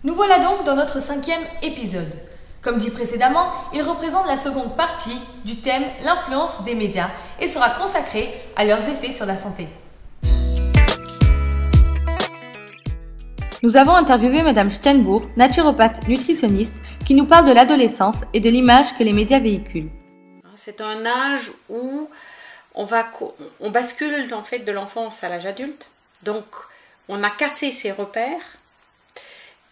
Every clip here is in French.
Nous voilà donc dans notre 5e épisode. Comme dit précédemment, il représente la seconde partie du thème « L'influence des médias » et sera consacré à leurs effets sur la santé. Nous avons interviewé Madame Steinbourg, naturopathe nutritionniste, qui nous parle de l'adolescence et de l'image que les médias véhiculent. C'est un âge où on bascule en fait de l'enfance à l'âge adulte. Donc on a cassé ses repères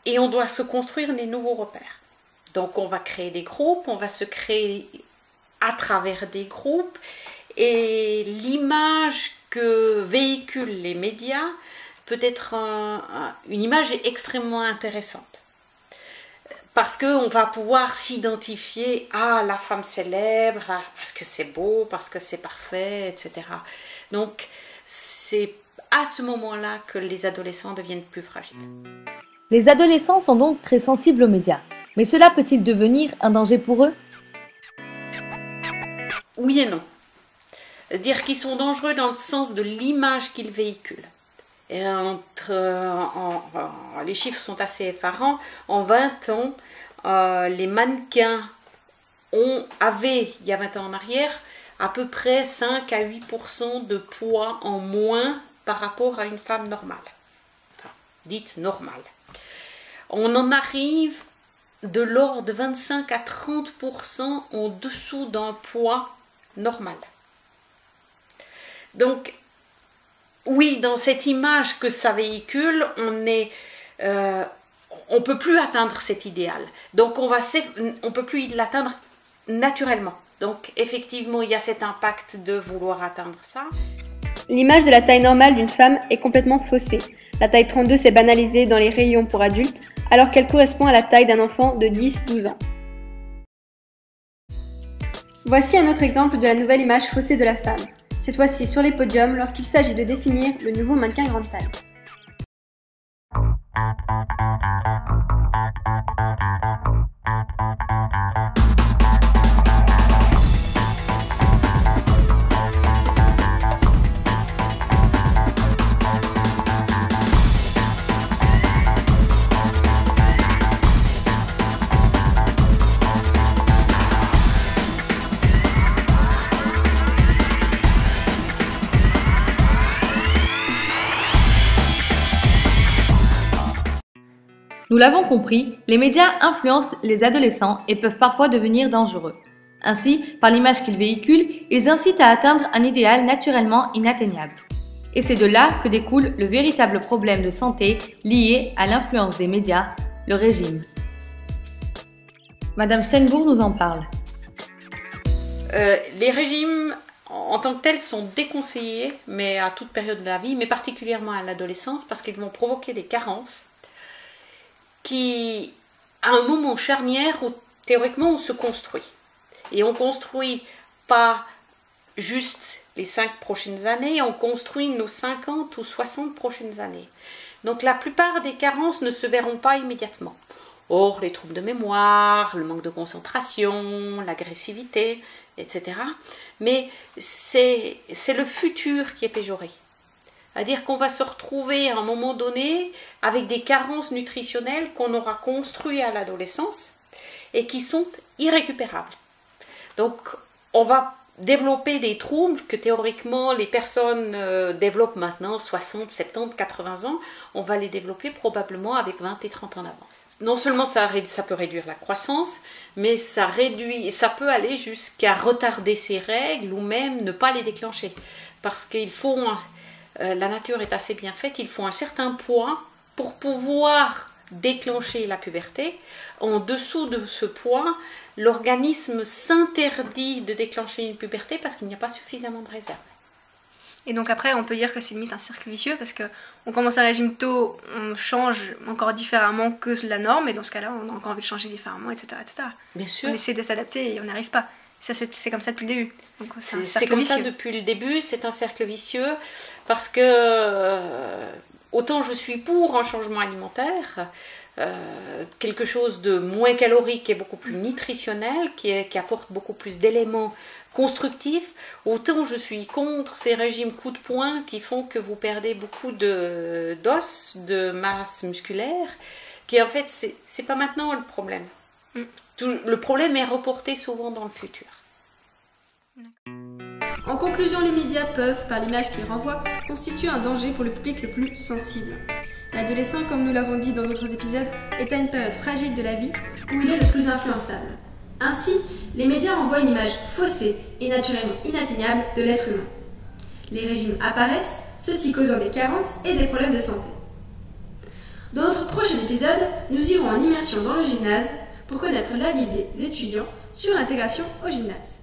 et on doit se construire des nouveaux repères. Donc on va créer des groupes, on va se créer à travers des groupes, et l'image que véhiculent les médias peut être une image extrêmement intéressante. Parce qu'on va pouvoir s'identifier à la femme célèbre, parce que c'est beau, parce que c'est parfait, etc. Donc c'est à ce moment-là que les adolescents deviennent plus fragiles. Les adolescents sont donc très sensibles aux médias. Mais cela peut-il devenir un danger pour eux? Oui et non. Dire qu'ils sont dangereux dans le sens de l'image qu'ils véhiculent. Et les chiffres sont assez effarants. En 20 ans, les mannequins avaient, il y a 20 ans en arrière, à peu près 5 à 8% de poids en moins par rapport à une femme normale. Enfin, dite normale. On en arrive de l'ordre de 25 à 30% en dessous d'un poids normal. Donc, oui, dans cette image que ça véhicule, on peut plus atteindre cet idéal. Donc, on peut plus l'atteindre naturellement. Donc, effectivement, il y a cet impact de vouloir atteindre ça. L'image de la taille normale d'une femme est complètement faussée. La taille 32 s'est banalisée dans les rayons pour adultes, alors qu'elle correspond à la taille d'un enfant de 10-12 ans. Voici un autre exemple de la nouvelle image faussée de la femme, cette fois-ci sur les podiums lorsqu'il s'agit de définir le nouveau mannequin grande taille. Nous l'avons compris, les médias influencent les adolescents et peuvent parfois devenir dangereux. Ainsi, par l'image qu'ils véhiculent, ils incitent à atteindre un idéal naturellement inatteignable. Et c'est de là que découle le véritable problème de santé lié à l'influence des médias, le régime. Madame Steinbourg nous en parle. Les régimes en tant que tels sont déconseillés, mais à toute période de la vie, mais particulièrement à l'adolescence, parce qu'ils vont provoquer des carences qui, à un moment charnière où théoriquement on se construit. Et on construit pas juste les 5 prochaines années, on construit nos 50 ou 60 prochaines années. Donc la plupart des carences ne se verront pas immédiatement. Or, les troubles de mémoire, le manque de concentration, l'agressivité, etc. Mais c'est le futur qui est péjoré. C'est-à-dire qu'on va se retrouver à un moment donné avec des carences nutritionnelles qu'on aura construites à l'adolescence et qui sont irrécupérables. Donc, on va développer des troubles que théoriquement les personnes développent maintenant, 60, 70, 80 ans, on va les développer probablement avec 20 et 30 ans d'avance. Non seulement ça peut réduire la croissance, mais ça peut aller jusqu'à retarder ses règles ou même ne pas les déclencher. Parce qu'il faut... la nature est assez bien faite, il faut un certain poids pour pouvoir déclencher la puberté. En dessous de ce poids, l'organisme s'interdit de déclencher une puberté parce qu'il n'y a pas suffisamment de réserve. Et donc après, on peut dire que c'est limite un cercle vicieux parce qu'on commence un régime tôt, on change encore différemment que la norme, et dans ce cas-là, on a encore envie de changer différemment, etc. etc. Bien sûr. On essaie de s'adapter et on n'y arrive pas. C'est comme ça depuis le début. C'est comme ça depuis le début, c'est un cercle vicieux parce que autant je suis pour un changement alimentaire, quelque chose de moins calorique et beaucoup plus nutritionnel, qui apporte beaucoup plus d'éléments constructifs, autant je suis contre ces régimes coup de poing qui font que vous perdez beaucoup d'os, de masse musculaire, qui en fait, c'est pas maintenant le problème. Le problème est reporté souvent dans le futur. En conclusion, les médias peuvent, par l'image qu'ils renvoient, constituer un danger pour le public le plus sensible. L'adolescent, comme nous l'avons dit dans d'autres épisodes, est à une période fragile de la vie où il est le plus influençable. Ainsi, les médias renvoient une image faussée et naturellement inatteignable de l'être humain. Les régimes apparaissent, ceux-ci causant des carences et des problèmes de santé. Dans notre prochain épisode, nous irons en immersion dans le gymnase pour connaître l'avis des étudiants sur l'intégration au gymnase.